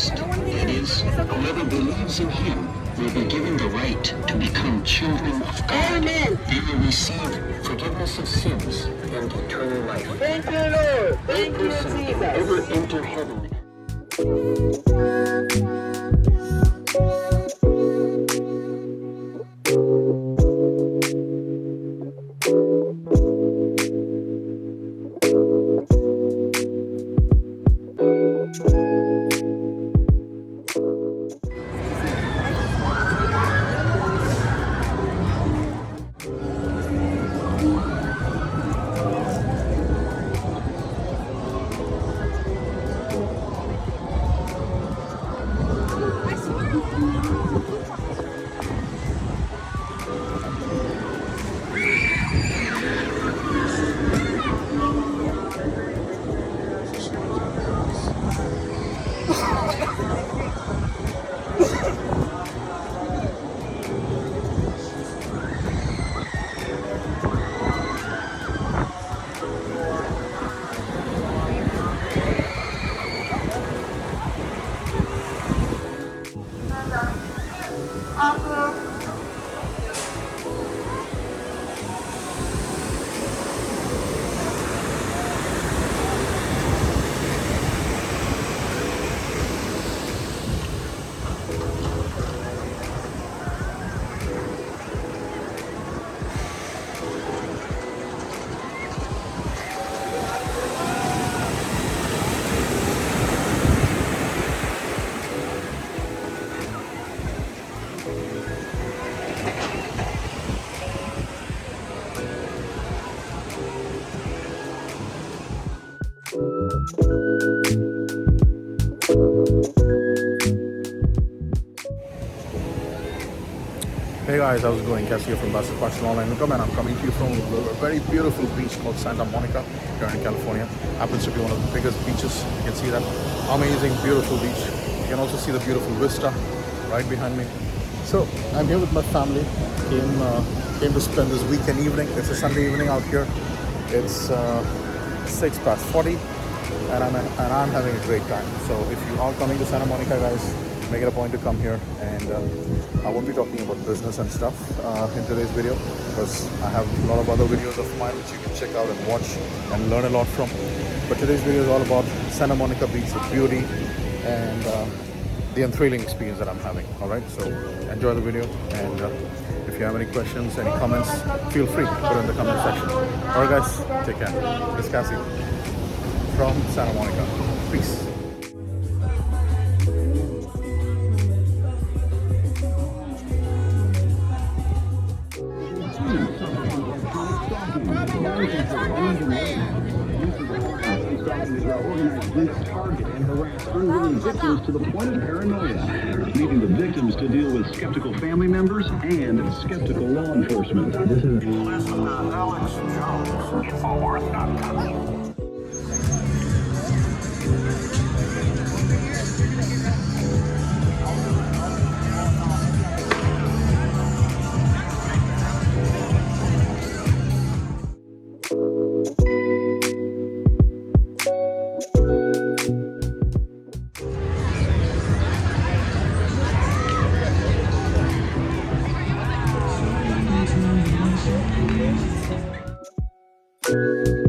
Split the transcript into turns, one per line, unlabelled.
Christ. That is, whoever believes in him will be given the right to become children of God. Amen. They will receive forgiveness of sins and eternal life.
Thank you, Lord. Thank you, Jesus.
Ever enter heaven.
Hey guys, how's it going? Cassie here from Bassett Fashion Online Income, and I'm coming to you from a very beautiful beach called Santa Monica here in California. Happens to be one of the biggest beaches. You can see that amazing, beautiful beach. You can also see the beautiful vista right behind me. So I'm here with my family. Came to spend this weekend evening. It's a Sunday evening out here. It's 6:40, and I'm having a great time. So if you are coming to Santa Monica, guys, make it a point to come here. And I won't be talking about business and stuff in today's video, because I have a lot of other videos of mine which you can check out and watch and learn a lot from. But today's video is all about Santa Monica Beach, the beauty and the thrilling experience that I'm having. Alright, so enjoy the video, and if you have any questions, any comments, feel free to put it in the comment section. Alright guys, take care. This is Cassie from Santa Monica. Peace.
Target and harass unwilling victims to the point of paranoia, leading the victims to deal with skeptical family members and skeptical law enforcement. This is Alex Jones, Infowars.com.
Thank you.